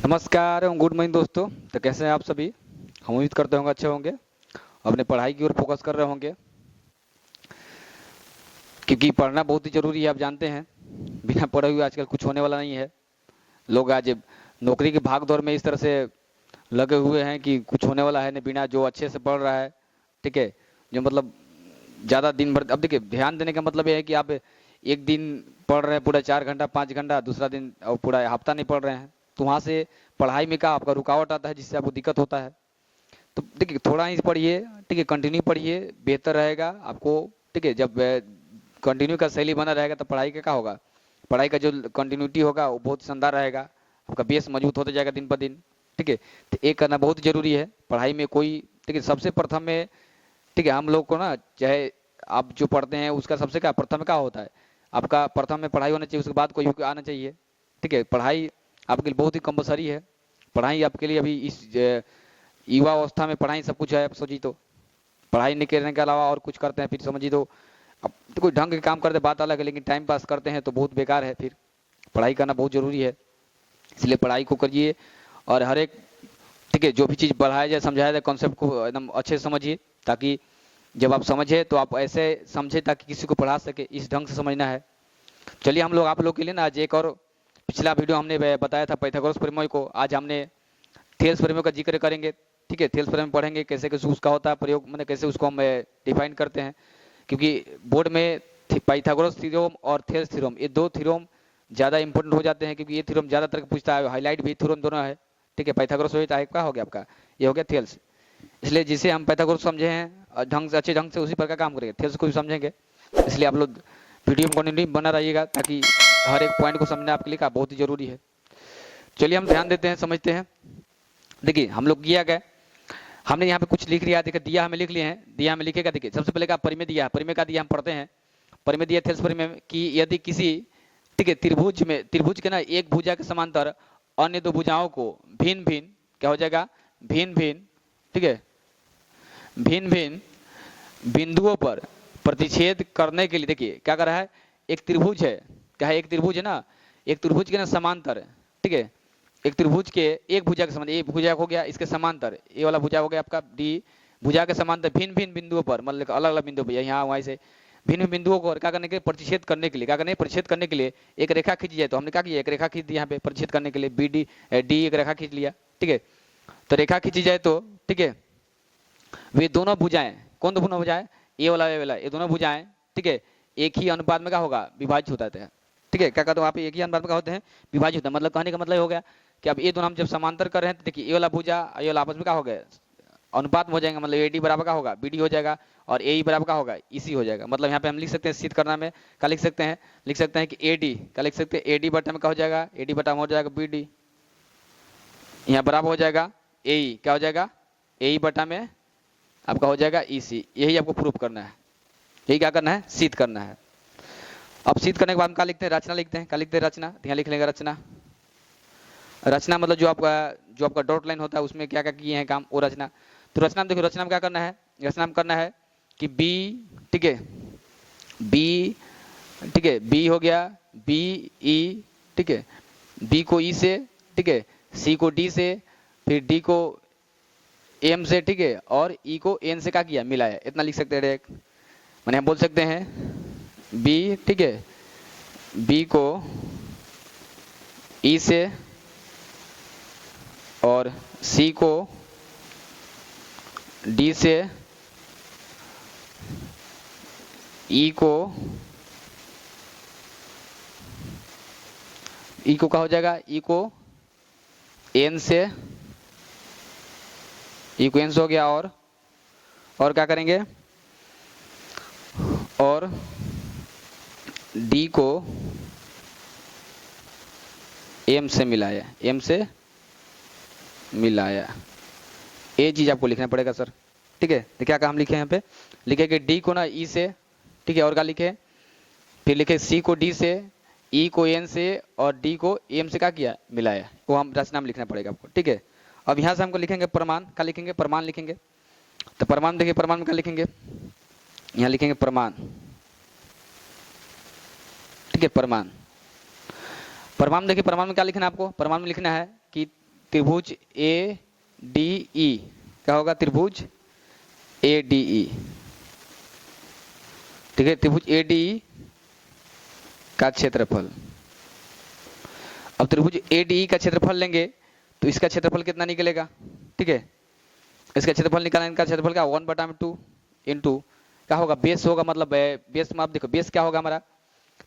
नमस्कार एवं good morning दोस्तों। तो कैसे हैं आप सभी। हम उम्मीद करते होंगे अच्छे होंगे, अपने पढ़ाई की ओर फोकस कर रहे होंगे, क्योंकि पढ़ना बहुत ही जरूरी है। आप जानते हैं बिना पढ़े हुए आजकल कुछ होने वाला नहीं है। लोग आज नौकरी की भाग दौड़ में इस तरह से लगे हुए हैं कि कुछ होने वाला है नहीं बिना जो अच्छे से पढ़ रहा है। ठीक है, जो मतलब ज़्यादा दिन भर, अब देखिए ध्यान देने का मतलब ये है कि आप एक दिन पढ़ रहे हैं पूरा 4 घंटा 5 घंटा, दूसरा दिन और पूरा हफ्ता नहीं पढ़ रहे हैं, तो वहाँ से पढ़ाई में क्या आपका रुकावट आता है, जिससे आपको दिक्कत होता है। तो देखिए थोड़ा ही पढ़िए, ठीक है, कंटिन्यू पढ़िए, बेहतर रहेगा आपको। ठीक है, जब कंटिन्यू का शैली बना रहेगा तो पढ़ाई का क्या होगा, पढ़ाई का जो कंटिन्यूटी होगा वो बहुत शानदार रहेगा, आपका बेस मजबूत होता जाएगा दिन पर दिन। ठीक है, तो ये करना बहुत जरूरी है पढ़ाई में। कोई ठीक है, सबसे प्रथम में, ठीक है, हम लोग को ना, चाहे आप जो पढ़ते हैं उसका सबसे क्या प्रथम क्या होता है, आपका प्रथम में पढ़ाई होना चाहिए, उसके बाद कोई आना चाहिए। ठीक है, पढ़ाई आपके लिए बहुत ही कंपलसरी है। पढ़ाई आपके लिए अभी इस युवा अवस्था में पढ़ाई सब कुछ है। आप सोचिए तो पढ़ाई नहीं करने के अलावा और कुछ करते हैं फिर समझिए तो, अब तो कोई ढंग के काम करते बात अलग है, लेकिन टाइम पास करते हैं तो बहुत बेकार है। फिर पढ़ाई करना बहुत जरूरी है, इसलिए पढ़ाई को करिए। और हर एक, ठीक है, जो भी चीज़ पढ़ाया जाए समझाया जाए कॉन्सेप्ट को एकदम अच्छे से समझिए, ताकि जब आप समझे तो आप ऐसे समझे ताकि किसी को पढ़ा सके, इस ढंग से समझना है। चलिए हम लोग आप लोग के लिए ना आज एक और, पिछला वीडियो हमने बताया था पाइथागोरस प्रमेय को, आज हमने थेल्स प्रमेय का जिक्र करेंगे। ठीक है, थेल्स प्रमेय पढ़ेंगे कैसे कैसे उसका होता है प्रयोग, मैंने कैसे उसको हम डिफाइन करते हैं, क्योंकि बोर्ड में पाइथागोरस थ्योरम और थेल्स थ्योरम, ये दो थ्योरम ज़्यादा इंपॉर्टेंट हो जाते हैं, क्योंकि ये थ्योरम ज़्यादातर पूछता है, हाईलाइट भी थ्योरम दोनों है। ठीक है, पाइथागोरस हो जाता है, क्या हो गया आपका, ये हो गया थेल्स। इसलिए जिसे हम पाइथागोरस समझे हैं ढंग से, अच्छे ढंग से, उसी पर का काम करेंगे, थेल्स को भी समझेंगे। इसलिए आप लोग वीडियो में कंटिन्यू बना रहिएगा, ताकि हर एक पॉइंट को समझना आपके लिए का बहुत ही जरूरी है। चलिए हम ध्यान देते हैं, समझते हैं। देखिए हम लोग किया गया, हमने यहाँ पे कुछ लिख लिया, देखिए दिया हमें लिख लिए हैं, दिया हमें लिखेगा। देखिए सबसे पहले का परिमेय दिया है, परिमेय का दिया हम पढ़ते हैं। परिमेय दिया थेल्स परिमेय कि यदि किसी, ठीक है, त्रिभुज में, त्रिभुज के ना एक भुजा के समांतर अन्य दो भुजाओं को भिन्न भिन्न, क्या हो जाएगा, भिन्न भिन्न, ठीक है, भिन्न भिन्न बिंदुओं पर प्रतिच्छेद करने के लिए, देखिए क्या कर रहा है, एक त्रिभुज है, क्या है, एक त्रिभुज है ना, एक त्रिभुज के ना समांतर, ठीक है, एक त्रिभुज के एक भुजा के समांतर, एक भुजा हो गया इसके समांतर, ये वाला भुजा हो गया आपका डी, भुजा के समांतर भिन्न भिन्न बिंदुओं पर, मतलब अलग अलग बिंदुओं पर, यहाँ वहाँ से भिन्न बिंदुओं को क्या करने के लिए, प्रतिच्छेद करने के लिए, क्या करने प्रतिच्छेद करने के लिए एक रेखा खींची जाए। तो हमने क्या किया, एक रेखा खींच दी यहाँ पे प्रतिच्छेद करने के लिए, बी डी डी, एक रेखा खींच लिया। ठीक है, तो रेखा खींची जाए तो, ठीक है, वे दोनों भुजाएं, कौन दो दोनों भुजाएं, ये वाला, ये दोनों भुजाएं, ठीक है, एक ही अनुपात में क्या होगा, विभाजित होता है। ठीक है, क्या कहते हो आप, एक ही अनुपात में क्या होते हैं, विभाजित होता है। मतलब कहने का मतलब हो गया कि अब ये दोनों हम जब समांतर कर रहे हैं तो देखिए ये वाला भुजा ये वाला आपस में क्या हो गया, अनुपात में हो जाएगा, मतलब ए डी बराबर का होगा बी डी हो जाएगा, और ए बराबर का होगा इसी हो जाएगा। मतलब यहाँ पे हम लिख सकते हैं सिद्ध करना में, क्या लिख सकते हैं, लिख सकते हैं कि ए डी, क्या लिख सकते हैं, ए डी बटा में क्या हो जाएगा, ए डी बटा में हो जाएगा बी डी, यहाँ बराबर हो जाएगा ए, क्या हो जाएगा, ए बटा में आपका हो जाएगा ई सी। यही आपको प्रूफ करना है, यही क्या करना है, सिद्ध करना है। अब सिद्ध करने के बाद हम क्या लिखते हैं, रचना लिखते हैं, क्या लिखते हैं, रचना, यहाँ लिख लेंगे रचना। रचना मतलब जो आपका डॉट लाइन होता है उसमें क्या क्या किए हैं काम, वो रचना। तो रचना में देखो, रचना में क्या करना है, रचना में करना है कि बी, ठीक है, बी, ठीक है, बी हो गया, बी ई, ठीक है, बी को ई से, ठीक है, सी को डी से, फिर डी को एम से, ठीक है, और ई को एन से क्या किया, मिलाया। इतना लिख सकते हैं डायरेक्ट, मैंने हम बोल सकते हैं बी, ठीक है, बी को ई से और सी को डी से, ई को क्या हो जाएगा, ई को एन से, ई को एन से हो गया, और क्या करेंगे, और डी को एम से मिलाया, एम से मिलाया। ये चीज आपको लिखना पड़ेगा सर। ठीक है, तो क्या हम लिखे यहाँ पे, लिखे कि डी को ना ई से, ठीक है, और क्या लिखे, फिर लिखे सी को डी से, ई को एन से, और डी को एम से क्या किया, मिलाया। वो हम रचना में लिखना पड़ेगा आपको। ठीक है, अब यहाँ से हमको लिखेंगे प्रमाण, क्या लिखेंगे, प्रमाण लिखेंगे। तो प्रमाण देखिए, प्रमाण में क्या लिखेंगे, यहाँ लिखेंगे प्रमाण। ठीक है, प्रमाण, प्रमाण देखिए, प्रमाण में क्या लिखना है आपको, प्रमाण में लिखना है कि त्रिभुज ए डी ई, क्या होगा त्रिभुज ए डी ई, ठीक है, त्रिभुज ए डी ई का क्षेत्रफल। अब त्रिभुज ए डी ई का क्षेत्रफल लेंगे तो इसका क्षेत्रफल कितना निकलेगा, ठीक है, इसका क्षेत्रफल निकालने, इनका क्षेत्रफल क्या 1/2 इंटू क्या होगा बेस होगा, मतलब बेस में आप देखो बेस क्या होगा हमारा,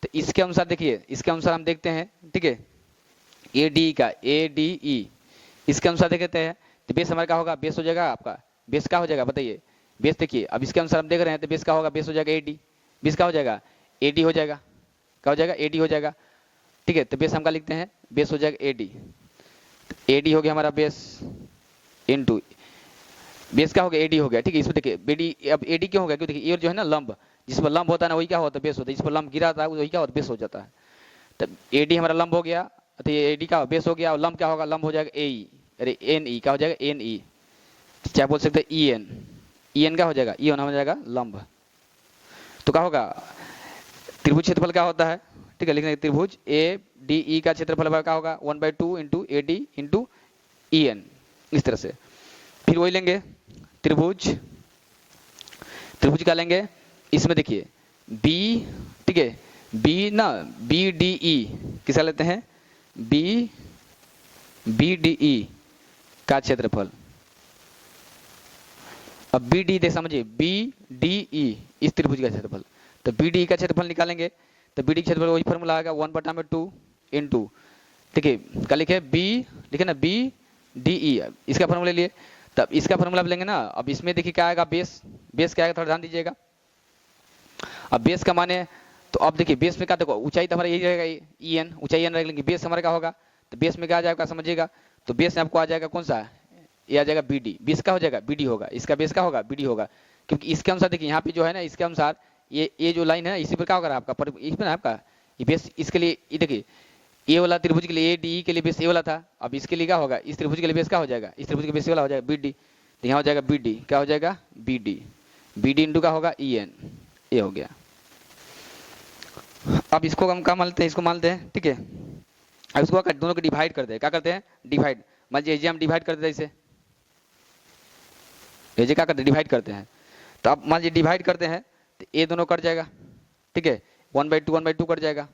तो इसके अनुसार देखिए, इसके अनुसार हम देखते हैं, ठीक है, ए डी का ए डी ई, इसके अनुसार देखते हैं तो बेस हमारा क्या होगा, बेस हो जाएगा आपका, बेस क्या हो जाएगा बताइए, बेस देखिए, अब इसके अनुसार हम देख रहे हैं तो बेस क्या होगा, बेस हो जाएगा ए डी, बेस क्या हो जाएगा ए डी हो जाएगा, क्या हो जाएगा ए डी हो जाएगा, ठीक है, तो बेस हम क्या लिखते हैं, बेस हो जाएगा ए डी हो गया हमारा बेस इंटू बेस क्या हो गया एडी हो गया, ठीक है, इसमें देखिए बेडी, अब एडी क्यों हो गया, क्यों देखिए ये जो है ना लंब, जिस पर लंब होता है ना वही क्या होता है बेस होता है, जिस पर लंब गिरा था वही क्या होता है बेस हो जाता है, तो एडी हमारा लंब हो गया, तो ये एडी का बेस हो गया, और लंब क्या होगा, लंब हो जाएगा ए ई, अरे एन ई क्या हो जाएगा एन ई, क्या बोल सकते हैं ई एन क्या हो जाएगा, ई एन हो जाएगा लंब, तो क्या होगा त्रिभुज क्षेत्रफल क्या होता है, ठीक है, लिखने त्रिभुज ए डी ई का क्षेत्रफल क्या होगा 1/2 into A D into E N, इस तरह से। फिर वही लेंगे त्रिभुज, त्रिभुज क्या लेंगे, इसमें देखिए बी, ठीक है, बी ना बी डी ई किसा लेते हैं, बी डी ई का क्षेत्रफल, अब बी डी देख समझिए बी डी ई इस त्रिभुज का क्षेत्रफल, तो बी डी का क्षेत्रफल निकालेंगे तो बी डी क्षेत्रफल वही फॉर्मूला आएगा 1/2 इंटू, ठीक है, क्या लिखे बी, लिखे ना बी डी ई, इसका फॉर्मूला लिए, तब इसका फॉर्मूला लेंगे ना, अब इसमें देखिए क्या आएगा बेस, बेस क्या आएगा थोड़ा ध्यान दीजिएगा, अब बेस का माने, तो अब देखिए बेस में क्या देखो ऊंचाई तो हमारा यही रहेगा ई एन, ऊंचाई एन रहेगी, बेस हमारा क्या होगा, तो बेस में क्या आ जाएगा समझिएगा, तो बेस में आपको आ जाएगा कौन सा, ये आ जाएगा बी डी, बेस का हो जाएगा बी डी होगा, इसका बेस का होगा बी डी होगा, क्योंकि इसके अनुसार देखिए यहाँ पे जो है ना इसके अनुसार ये जो लाइन है ना इसी पर क्या होगा आपका, पर इसमें ना आपका ये बेस, इसके लिए ये देखिए ए वाला त्रिभुज के लिए ए डी के लिए बेस ए वाला था, अब इसके लिए क्या होगा, इस त्रिभुज के लिए बेस क्या हो जाएगा, इस त्रिभुज के बेस वाला हो जाएगा बी डी, तो यहाँ हो जाएगा बी डी, क्या हो जाएगा बी डी इंटू का होगा ई एन, ये हो गया। अब इसको हम क्या मानते हैं, इसको मानते हैं, ठीक है, अब इसको दोनों को डिवाइड करते हैं, क्या करते हैं डिवाइड, मान लीजिए हम डिवाइड करते हैं इसे, ये क्या करते हैं डिवाइड करते हैं, तो अब मान लीजिए डिवाइड करते हैं तो ये दोनों कट जाएगा, ठीक है, 1/2 कट जाएगा,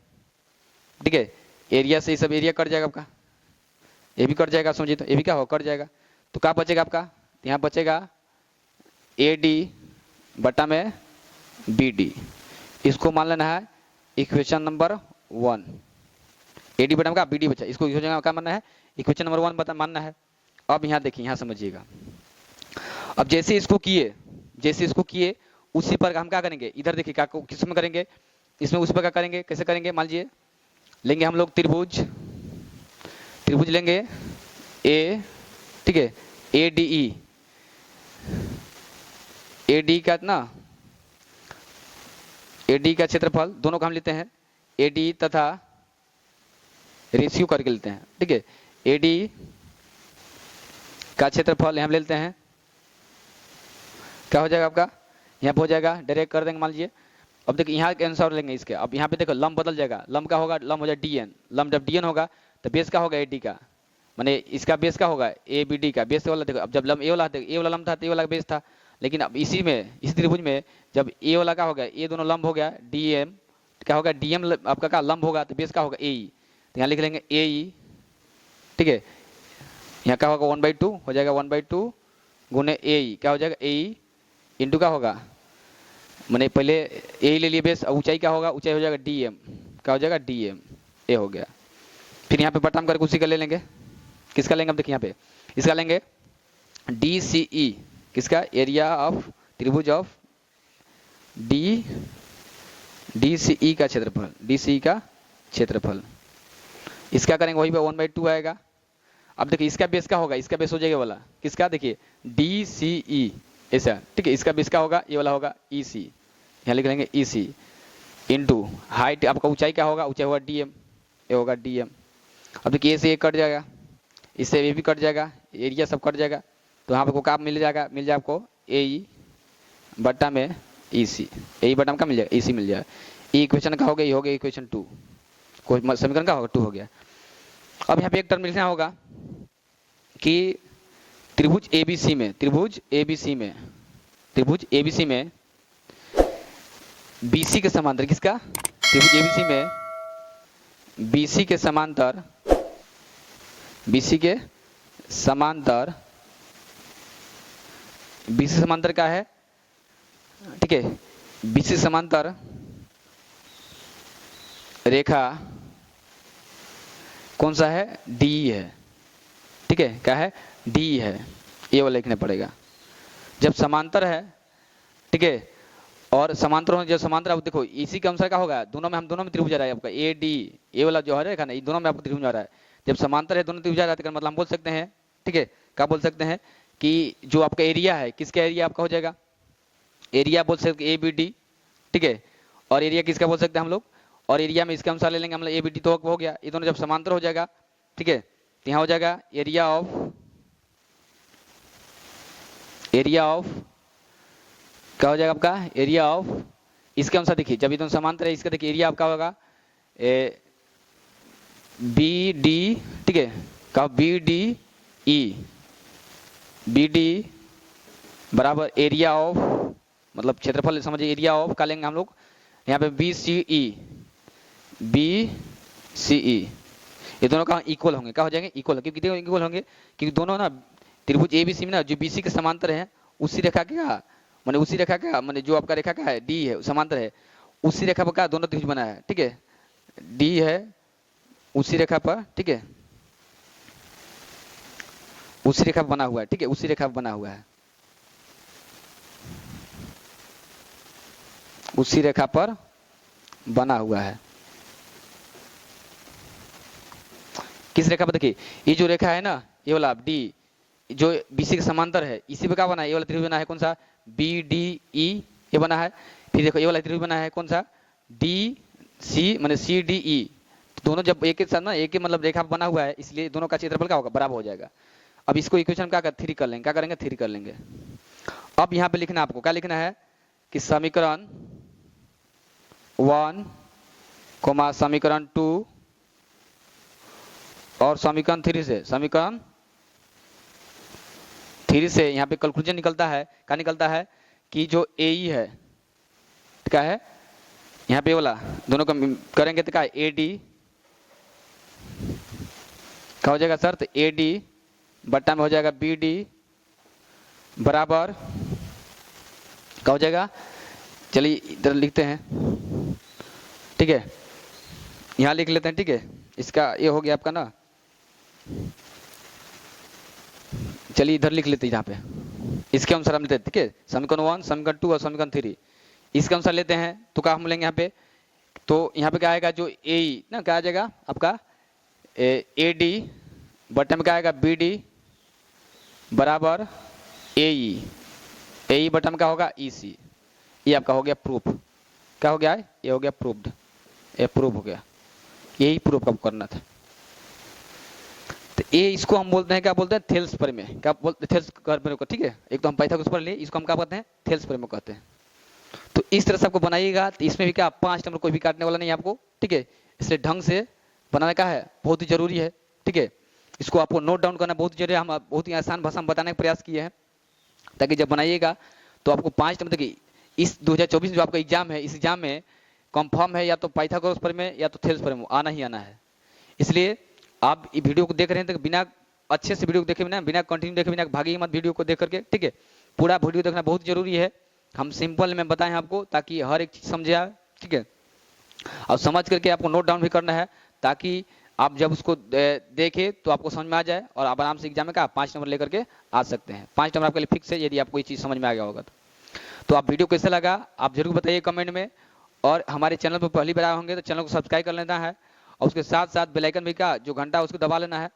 ठीक है, एरिया से ये सब एरिया कट जाएगा आपका, ये भी कट जाएगा समझिए, तो ये भी क्या हो कट जाएगा, तो क्या बचेगा आपका, यहाँ बचेगा ए डी बटा में बी डी, इसको मान लेना है इक्वेशन नंबर 1, ए डी बटा में क्या बी डी बचा, इसको क्या मानना है इक्वेशन नंबर 1 बता मानना है। अब यहाँ देखिए यहाँ समझिएगा, अब जैसे इसको किए उसी पर हम क्या करेंगे, इधर देखिए क्या किस में करेंगे, इसमें उस पर क्या करेंगे, कैसे करेंगे, मान लीजिए लेंगे हम लोग त्रिभुज लेंगे ए, ठीक है, A D E, A D का ना ए डी का क्षेत्रफल दोनों का हम लेते हैं, ए डी तथा रेशियो करके लेते हैं, ठीक है, ए डी का क्षेत्रफल हम लेते हैं, क्या हो जाएगा आपका, यहाँ पे हो जाएगा डायरेक्ट कर देंगे मान लीजिए, अब देखिए यहाँ के अनुसार लेंगे इसके, अब यहाँ पे देखो लंब बदल जाएगा, लंब का होगा, लंब हो जाएगा डी एन, लंब जब डी एन होगा तो बेस का होगा ए डी का, माने इसका बेस का होगा ए बी डी का बेस वाला, देखो अब जब लंब ए वाला लंब था तो ए वाला बेस था, लेकिन अब इसी में इस त्रिभुज में जब ए वाला का हो गया, ये दोनों लंब हो गया डी एम, क्या होगा डी एम आपका क्या लंब होगा तो बेस का होगा ए ई, तो यहाँ लिख लेंगे ए ई, ठीक है, यहाँ क्या होगा 1/2 हो जाएगा 1/2 गुने ए ई, क्या हो जाएगा ए ई इंटू का होगा, मैंने पहले ए ले लिए बेस, ऊंचाई क्या होगा, ऊंचाई हो जाएगा डी एम, क्या हो जाएगा डी एम, ए हो गया। फिर यहाँ पे बटाम करके उसी का ले लेंगे, किसका लेंगे अब देखिए यहाँ पे इसका लेंगे डी सी ई, किसका एरिया ऑफ त्रिभुज ऑफ डी सी ई का क्षेत्रफल, डी सी ई का क्षेत्रफल, इसका करेंगे वही पे 1/2 आएगा। अब देखिए इसका बेस क्या होगा, इसका बेस हो जाएगा वाला किसका, देखिए डी सी ई ऐसा, ठीक है, इसका बेस क्या होगा, ये वाला होगा ई सी, यहाँ लिख लेंगे ई सी इंटू हाइट आपका ऊंचाई क्या होगा, ऊंचाई होगा डी एम, ये होगा डी एम। अब देखिए ए से ये कट जाएगा, इससे ये भी कट जाएगा, एरिया सब कट जाएगा, तो यहाँ पे क्या मिल जाएगा आपको ए ई बट्टा में ई सी, ए ई बट्टा में क्या मिल जाएगा ई सी मिल जाएगा, ई इक्वेशन का हो गया, ये हो गया इक्वेशन 2, समीकरण का होगा 2 हो गया। अब यहाँ पे एक टर्म लिखना होगा, कि त्रिभुज एबीसी में बीसी के समांतर, किसका, त्रिभुज एबीसी में बीसी के समांतर बीसी समांतर का है, ठीक है, बीसी समांतर रेखा कौन सा है, डी है, ठीक है, क्या है, डी है, ये वाला लिखना पड़ेगा। जब समांतर है, ठीक है, और समांतर होने, जब समांतर, अब देखो इसी के अनुसार क्या होगा, दोनों में त्रिभुज आ रहा है आपका ए डी, ये वाला जो है रेखा ना, ये दोनों में आपको त्रिभुज आ रहा है। जब समांतर है, दोनों त्रिभुज आ रहा है, तो मतलब हम बोल सकते हैं, ठीक है, क्या बोल सकते हैं कि जो आपका एरिया है, किसका एरिया आपका हो जाएगा, एरिया बोल सकते ए बी डी, ठीक है, और एरिया किसका बोल सकते हैं हम लोग, और एरिया में इसके अनुसार ले लेंगे हम लोग, ए बी डी तो हो गया, ये दोनों जब समांतर हो जाएगा, ठीक है, तो यहाँ हो जाएगा एरिया ऑफ क्या हो जाएगा आपका, एरिया ऑफ, इसके अनुसार देखिए, जब ये दोनों समांतर है, इसका देखिए एरिया आपका होगा बी डी, ठीक है, का बी डी ई बराबर एरिया ऑफ, मतलब क्षेत्रफल समझिए, एरिया ऑफ का लेंगे हम लोग यहाँ पे बी सी ई, ये दोनों का इक्वल होंगे, क्या हो जाएंगे, इक्वल, क्योंकि देखो इक्वल होंगे क्योंकि दोनों ना त्रिभुज एबीसी में ना जो बीसी के समांतर है, उसी रेखा का माने जो आपका रेखा का है डी है, समांतर है, उसी रेखा पर क्या दोनों त्रिभुज बना है, ठीक है, डी है उसी रेखा पर, ठीक है, उसी रेखा पर बना हुआ है, ठीक है, उसी रेखा पर बना हुआ है, उसी रेखा पर बना हुआ है। किस रेखा पर, देखिए ये जो रेखा है ना, ये वाला डी जो बीसी के समांतर है, इसी पे क्या बना है, ये वाला त्रिभुज बना है, कौन सा, बी डी ई, ये बना है। फिर देखो ये वाला त्रिभुज बना है, कौन सा, डी सी, माने सी डी ई, दोनों जब एक के साथ ना, एक ही मतलब रेखा बना हुआ है, इसलिए दोनों का क्षेत्रफल क्या होगा, बराबर हो जाएगा। अब इसको इक्वेशन क्या थ्री कर लेंगे, क्या करेंगे, थ्री कर लेंगे। अब यहाँ पे लिखना आपको क्या लिखना है कि समीकरण 1, समीकरण 2 और समीकरण 3 से यहाँ पे कंक्लूजन निकलता है, क्या निकलता है कि जो ए ई है, क्या है, यहाँ पे वाला दोनों का करेंगे तो क्या है, ए डी क्या हो जाएगा सर, तो ए डी बट्टा में हो जाएगा बी डी बराबर क्या हो जाएगा, चलिए इधर लिखते हैं, ठीक है, यहाँ लिख लेते हैं, ठीक है, इसका ये हो गया आपका ना, चलिए इधर लिख लेते हैं, यहाँ पे इसके अनुसार हम लेते हैं, ठीक है, समीकरण 1, समीकरण 2 और समीकरण 3 इसके अनुसार लेते हैं, तो क्या हम लेंगे यहाँ पे, तो यहाँ पे क्या आएगा, जो ए ई ना क्या आ जाएगा आपका ए डी बट्टे में क्या आएगा, बी डी बराबर ए ई बट्टा में क्या होगा, ई सी, ये आपका हो गया प्रूफ, क्या हो गया है, ये हो गया प्रूफ्ड, ये प्रूफ हो गया, यही प्रूफ आपको करना था। तो ये इसको हम बोलते हैं, क्या बोलते हैं, थेल्स प्रमेय, क्या बोलते हैं, थेल्स प्रमेय को, ठीक है, एक तो हम पाइथागोरस पर लिए, इसको हम क्या कहते हैं, थेल्स प्रमेय कहते हैं। तो इस तरह से आपको बनाइएगा, तो इसमें भी क्या 5 नंबर कोई भी काटने वाला नहीं है आपको, ठीक है, इसलिए ढंग से बनाना क्या है, बहुत ही जरूरी है, ठीक है, इसको आपको नोट डाउन करना बहुत जरूरी है। हम बहुत ही आसान भाषा में बताने का प्रयास किए हैं, ताकि जब बनाइएगा तो आपको 5 नंबर, देखिए इस 2024 जो आपका एग्जाम है, इस एग्जाम में कंफर्म है या तो पाइथागोरस प्रमेय या तो थेल्स प्रमेय आना ही आना है। इसलिए आप ये वीडियो को देख रहे हैं तो बिना अच्छे से वीडियो को देखे बिना, बिना कंटिन्यू देखे बिना भागिए मत वीडियो को देख करके, ठीक है, पूरा वीडियो देखना बहुत जरूरी है। हम सिंपल में बताएं आपको, ताकि हर एक चीज समझे आए, ठीक है, और समझ करके आपको नोट डाउन भी करना है, ताकि आप जब उसको देखें तो आपको समझ में आ जाए और आप आराम से एग्जाम में का 5 नंबर लेकर के आ सकते हैं। 5 नंबर आपके लिए फिक्स है, यदि आपको ये चीज़ समझ में आ गया होगा तो आप वीडियो कैसे लगा आप जरूर बताइए कमेंट में, और हमारे चैनल पर पहली बार आए होंगे तो चैनल को सब्सक्राइब कर लेना है, और उसके साथ साथ बेल आइकन भी का जो घंटा उसको दबा लेना है,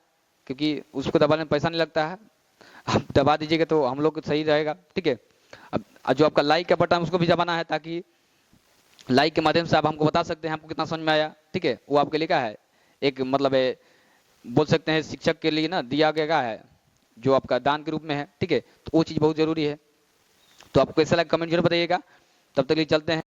क्योंकि उसको दबाने में पैसा नहीं लगता है, आप दबा दीजिएगा तो हम लोग सही रहेगा, ठीक है। अब जो आपका लाइक का बटन उसको भी दबाना है, ताकि लाइक के माध्यम से आप हमको बता सकते हैं हमको कितना समझ में आया, ठीक है, वो आपके लिए क्या है, एक मतलब बोल सकते हैं शिक्षक के लिए ना दिया गया है, जो आपका दान के रूप में है, ठीक है, तो वो चीज़ बहुत जरूरी है। तो आपको कैसा लगा कमेंट जरूर बताइएगा, तब तक के लिए चलते हैं।